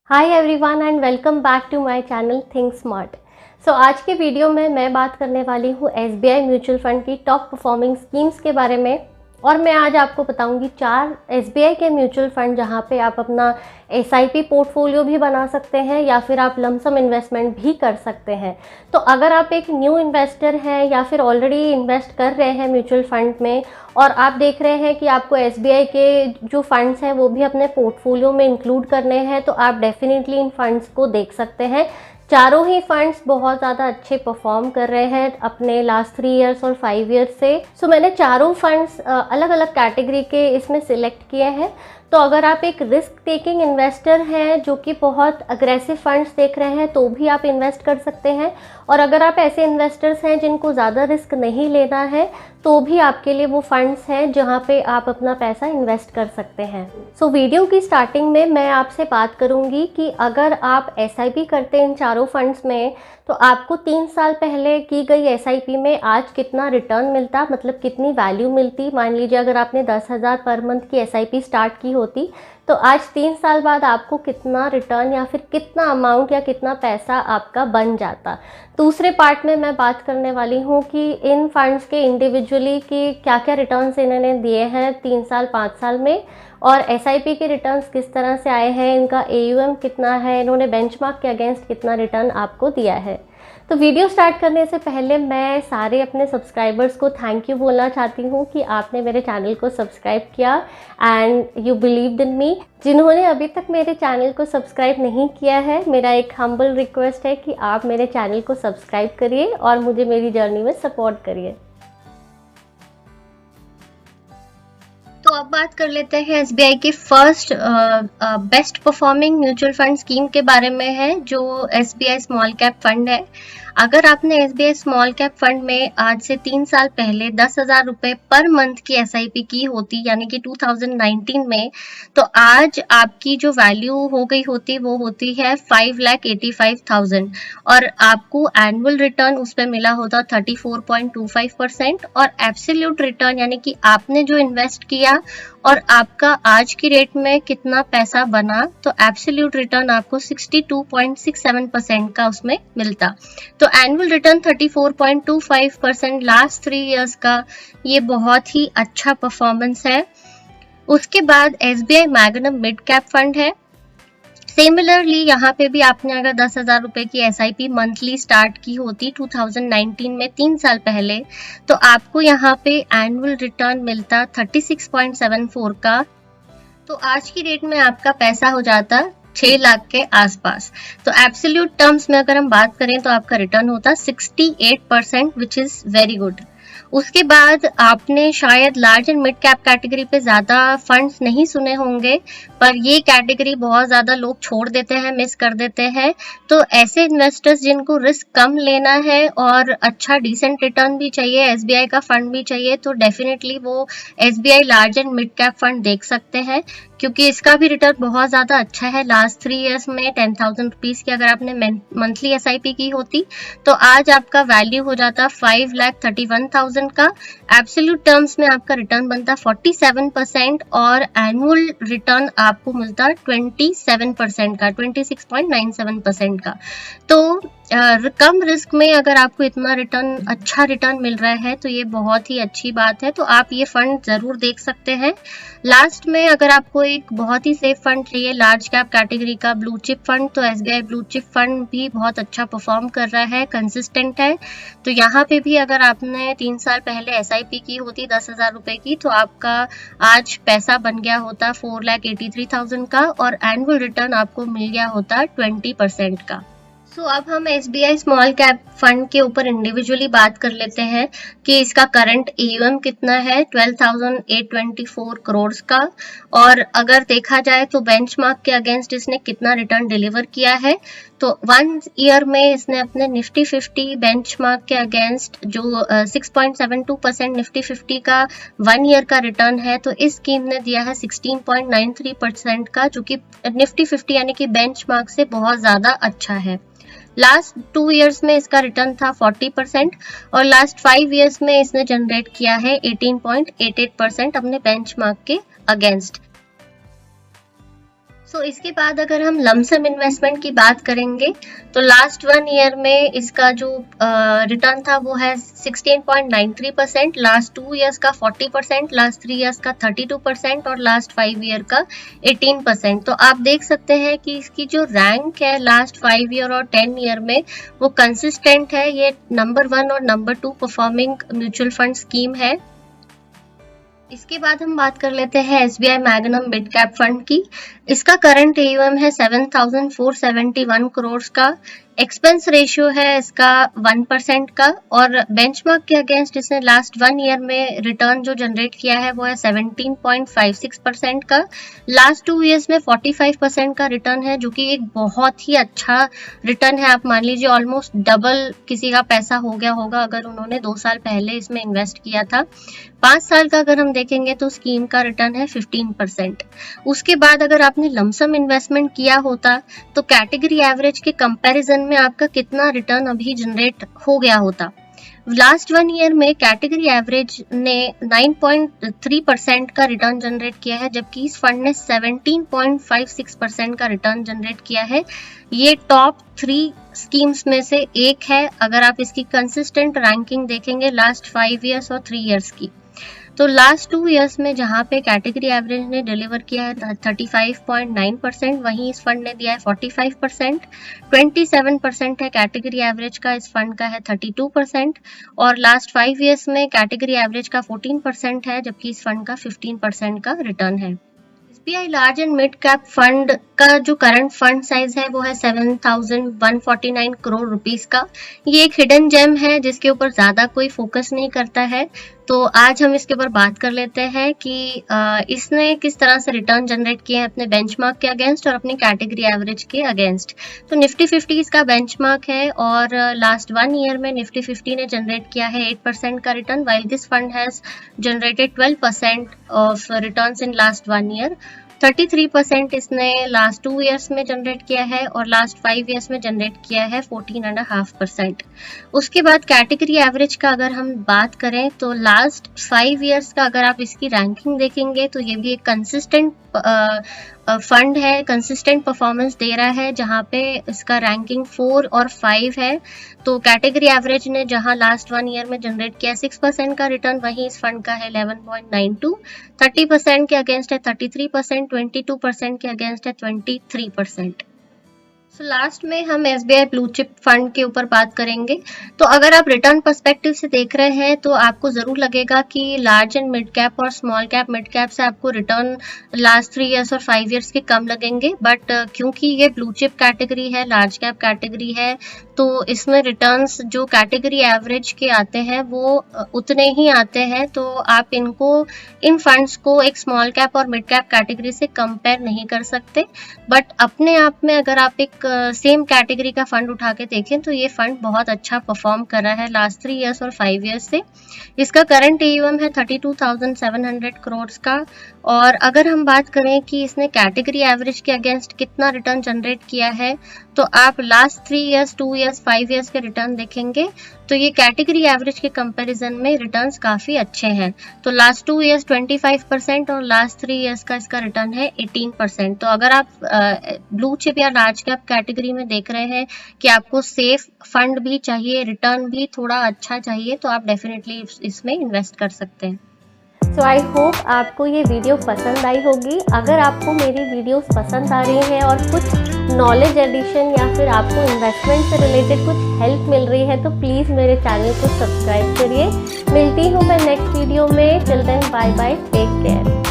Hi everyone and welcome back to my channel think smart. आज के video में मैं बात करने वाली हूँ एसबीआई म्यूचुअल फंड की टॉप परफॉर्मिंग स्कीम्स के बारे में। और मैं आज आपको बताऊंगी 4 एसबीआई के म्यूचुअल फंड जहाँ पे आप अपना एसआईपी पोर्टफोलियो भी बना सकते हैं या फिर आप लमसम इन्वेस्टमेंट भी कर सकते हैं। तो अगर आप एक न्यू इन्वेस्टर हैं या फिर ऑलरेडी इन्वेस्ट कर रहे हैं म्यूचुअल फंड में और आप देख रहे हैं कि आपको एसबीआई के जो फंड्स हैं वो भी अपने पोर्टफोलियो में इंक्लूड करने हैं, तो आप डेफिनेटली इन फंड्स को देख सकते हैं। चारों ही फंड्स बहुत ज़्यादा अच्छे परफॉर्म कर रहे हैं अपने लास्ट 3 इयर्स और 5 इयर्स से। मैंने चारों फंड्स अलग अलग कैटेगरी के इसमें सिलेक्ट किए हैं। तो अगर आप एक रिस्क टेकिंग इन्वेस्टर हैं जो कि बहुत अग्रेसिव फंड्स देख रहे हैं तो भी आप इन्वेस्ट कर सकते हैं, और अगर आप ऐसे इन्वेस्टर्स हैं जिनको ज़्यादा रिस्क नहीं लेना है तो भी आपके लिए वो फंड्स हैं जहां पे आप अपना पैसा इन्वेस्ट कर सकते हैं। वीडियो की स्टार्टिंग में मैं आपसे बात करूंगी कि अगर आप एसआईपी करते हैं इन चारों फंड्स में तो आपको 3 साल पहले की गई एसआईपी में आज कितना रिटर्न मिलता, मतलब कितनी वैल्यू मिलती। मान लीजिए अगर आपने 10,000 पर मंथ की एसआईपी स्टार्ट की होती तो आज 3 साल बाद आपको कितना रिटर्न या फिर कितना अमाउंट या कितना पैसा आपका बन जाता। दूसरे पार्ट में मैं बात करने वाली हूँ कि इन फंड्स के इंडिविजुअली की क्या क्या रिटर्न्स इन्होंने दिए हैं 3 साल 5 साल में, और एसआईपी के रिटर्न्स किस तरह से आए हैं, इनका एयूएम कितना है, इन्होंने बेंचमार्क के अगेंस्ट कितना रिटर्न आपको दिया है। तो वीडियो स्टार्ट करने से पहले मैं सारे अपने सब्सक्राइबर्स को थैंक यू बोलना चाहती हूँ कि आपने मेरे चैनल को सब्सक्राइब किया एंड यू बिलीव्ड इन मी। जिन्होंने अभी तक मेरे चैनल को सब्सक्राइब नहीं किया है, मेरा एक हम्बल रिक्वेस्ट है कि आप मेरे चैनल को सब्सक्राइब करिए और मुझे मेरी जर्नी में सपोर्ट करिए। तो अब बात कर लेते हैं एसबीआई की first best performing mutual fund scheme के बारे में है, जो एसबीआई स्मॉल कैप फंड है। अगर आपने एसबीआई स्मॉल कैप फंड में आज से 3 साल पहले 10,000 रुपए पर मंथ की एसआईपी की होती, यानी कि 2019 में, तो आज आपकी जो वैल्यू हो गई होती वो होती है 5,85,000 और आपको एनुअल रिटर्न उस पर मिला होता 34.25% और एब्सोल्यूट रिटर्न यानी कि आपने जो इन्वेस्ट किया और आपका आज की रेट में कितना पैसा बना, तो एब्सोल्यूट रिटर्न आपको 62.67% का उसमें मिलता। तो एनुअल रिटर्न 34.25% लास्ट 3 इयर्स का, ये बहुत ही अच्छा परफॉर्मेंस है। उसके बाद SBI magnum mid cap fund है। सिमिलरली यहाँ पे भी आपने अगर 10,000 रुपए की एसआईपी मंथली स्टार्ट की होती 2019 में 3 साल पहले, तो आपको यहाँ पे एनुअल रिटर्न मिलता 36.74 का। तो आज की रेट में आपका पैसा हो जाता 6 लाख के आसपास। तो एब्सोल्यूट टर्म्स में अगर हम बात करें तो आपका रिटर्न होता 68%, विच इज वेरी गुड। उसके बाद आपने शायद large and mid cap category पे ज्यादा फंड्स नहीं सुने होंगे, पर ये कैटेगरी बहुत ज्यादा लोग छोड़ देते हैं, मिस कर देते हैं। तो ऐसे इन्वेस्टर्स जिनको रिस्क कम लेना है और अच्छा डिसेंट रिटर्न भी चाहिए, एसबीआई का फंड भी चाहिए, तो डेफिनेटली वो SBI large and mid cap fund देख सकते हैं, क्योंकि इसका भी रिटर्न बहुत ज्यादा अच्छा है। लास्ट 3 इयर्स में 10,000 रुपीज की अगर आपने मंथली एसआईपी की होती तो आज आपका वैल्यू हो जाता 5,31,000 का। एब्सोल्यूट टर्म्स में आपका रिटर्न बनता 47% और एनुअल रिटर्न आपको मिलता 27% का, 26.97% का। तो कम रिस्क में अगर आपको इतना रिटर्न, अच्छा रिटर्न मिल रहा है तो ये बहुत ही अच्छी बात है। तो आप ये फंड जरूर देख सकते हैं। लास्ट में अगर आपको एक बहुत ही सेफ फंड चाहिए लार्ज कैप कैटेगरी का, ब्लू चिप फंड, तो एसबीआई ब्लू चिप फंड भी बहुत अच्छा परफॉर्म कर रहा है, कंसिस्टेंट है। तो यहाँ पे भी अगर आपने 3 साल पहले एसआईपी की होती 10,000 रुपए की, तो आपका आज पैसा बन गया होता 4,83,000 का और एनुअल रिटर्न आपको मिल गया होता 20% का। अब हम एसबीआई स्मॉल कैप फंड के ऊपर इंडिविजुअली बात कर लेते हैं कि इसका करंट एयूएम कितना है, 12,824 करोड़ का। और अगर देखा जाए तो बेंचमार्क के अगेंस्ट इसने कितना रिटर्न डिलीवर किया है, तो 1 ईयर में इसने अपने निफ्टी 50 बेंचमार्क के अगेंस्ट जो 6.72% निफ्टी 50 का 1 ईयर का रिटर्न है, तो इस स्कीम ने दिया है 16.93% का, जो कि निफ्टी 50 यानी कि बेंचमार्क से बहुत ज्यादा अच्छा है। लास्ट 2 इयर्स में इसका रिटर्न था 40% और लास्ट 5 इयर्स में इसने जनरेट किया है 18.88% अपने बेंचमार्क के अगेंस्ट। इसके बाद अगर हम लमसम इन्वेस्टमेंट की बात करेंगे तो लास्ट 1 ईयर में इसका जो रिटर्न था वो है 16.93%, लास्ट 2 ईयर्स का 40%, लास्ट 3 ईयर्स का 32% और लास्ट 5 ईयर का 18%। तो आप देख सकते हैं कि इसकी जो रैंक है लास्ट 5 ईयर और 10 ईयर में वो कंसिस्टेंट है। ये नंबर 1 और number 2 performing mutual fund scheme है। इसके बाद हम बात कर लेते हैं SBI magnum mid cap fund की। इसका करंट एयूएम है 7,471 करोड़ का। एक्सपेंस रेशियो है इसका 1% का और बेंचमार्क के अगेंस्ट इसने लास्ट 1 ईयर में रिटर्न जो जनरेट किया है वो है 17.56% का। लास्ट 2 ईयर्स में 45% का रिटर्न है, जो कि एक बहुत ही अच्छा रिटर्न है। आप मान लीजिए ऑलमोस्ट डबल किसी का पैसा हो गया होगा अगर उन्होंने 2 साल पहले इसमें इन्वेस्ट किया था। 5 साल का अगर हम देखेंगे तो स्कीम का रिटर्न है 15%। उसके बाद अगर आपने लमसम इन्वेस्टमेंट किया होता तो कैटेगरी एवरेज के कंपैरिजन में आपका कितना रिटर्न अभी जनरेट हो गया होता। लास्ट 1 ईयर में कैटेगरी एवरेज ने 9.3% का रिटर्न जनरेट किया है, जबकि इस फंड ने 17.56% का रिटर्न जनरेट किया है। ये टॉप 3 स्कीम्स में से एक है अगर आप इसकी कंसिस्टेंट रैंकिंग देखेंगे लास्ट 5 ईयर्स और 3 ईयर्स की। तो लास्ट 2 ईयर्स में जहां पे कैटेगरी एवरेज ने डिलीवर किया है 35.9%, वहीं इस फंड ने दिया है 45%। 27% है कैटेगरी एवरेज का, इस फंड का है 32%। और लास्ट 5 ईयर्स में कैटेगरी एवरेज का 14% है, जबकि इस फंड का 15% का रिटर्न है। SBI large and mid cap fund का जो करंट फंड साइज है वो है 7,149 करोड़ रुपीस का। ये एक हिडन जेम है जिसके ऊपर ज्यादा कोई फोकस नहीं करता है। तो आज हम इसके ऊपर बात कर लेते हैं कि इसने किस तरह से रिटर्न जनरेट किए हैं अपने बेंचमार्क के अगेंस्ट और अपनी कैटेगरी एवरेज के अगेंस्ट। तो निफ्टी 50 इसका बेंचमार्क है और लास्ट 1 ईयर में निफ्टी 50 ने जनरेट किया है 8% का return, while this fund has generated 12% of returns in last 1 year. 33% इसने लास्ट 2 ईयर्स में जनरेट किया है और लास्ट 5 ईयर्स में जनरेट किया है 14.5%। उसके बाद कैटेगरी एवरेज का अगर हम बात करें तो लास्ट 5 ईयर्स का अगर आप इसकी रैंकिंग देखेंगे तो ये भी एक कंसिस्टेंट फंड है, कंसिस्टेंट परफॉर्मेंस दे रहा है, जहां पे इसका रैंकिंग 4 और 5 है। तो कैटेगरी एवरेज ने जहां लास्ट 1 ईयर में जनरेट किया 6% का रिटर्न, वहीं इस फंड का है 11.92। 30% के अगेंस्ट है 33%, 22% के अगेंस्ट है 23%। लास्ट में हम एसबीआई ब्लू चिप फंड के ऊपर बात करेंगे। तो अगर आप रिटर्न पर्सपेक्टिव से देख रहे हैं तो आपको जरूर लगेगा कि लार्ज एंड मिड कैप और स्मॉल कैप मिड कैप से आपको रिटर्न लास्ट 3 ईयर्स और 5 ईयर्स के कम लगेंगे, बट क्योंकि ये ब्लू चिप कैटेगरी है, लार्ज कैप कैटेगरी है, तो इसमें रिटर्न्स जो कैटेगरी एवरेज के आते हैं वो उतने ही आते हैं। तो आप इन फंड्स को एक स्मॉल कैप और मिड कैप कैटेगरी से कंपेयर नहीं कर सकते। बट अपने आप में अगर आप एक सेम कैटेगरी का फंड उठा के देखें तो ये फंड बहुत अच्छा परफॉर्म कर रहा है लास्ट 3 ईयर्स और 5 ईयर्स से। इसका करंट एयूएम है 32,700 करोड़ का। और अगर हम बात करें कि इसने कैटेगरी एवरेज के अगेंस्ट कितना रिटर्न जनरेट किया है, तो आप लास्ट 3 ईयर्स, 2 ईयर्स, 5 ईयर्स के रिटर्न देखेंगे तो ये कैटेगरी एवरेज के कंपैरिजन में रिटर्न्स काफी अच्छे हैं। तो लास्ट 2 ईयर्स 25% और लास्ट 3 ईयर्स का इसका रिटर्न है 18%। तो अगर आप ब्लू चिप या लार्ज कैप कैटेगरी में देख रहे हैं कि आपको सेफ फंड भी चाहिए, रिटर्न भी थोड़ा अच्छा चाहिए, तो आप डेफिनेटली इसमें इन्वेस्ट कर सकते हैं। सो आई होप आपको ये वीडियो पसंद आई होगी। अगर आपको मेरी वीडियोस पसंद आ रही हैं और कुछ नॉलेज एडिशन या फिर आपको इन्वेस्टमेंट से रिलेटेड कुछ हेल्प मिल रही है तो प्लीज़ मेरे चैनल को सब्सक्राइब करिए। मिलती हूँ मैं नेक्स्ट वीडियो में। Till then bye bye, take care.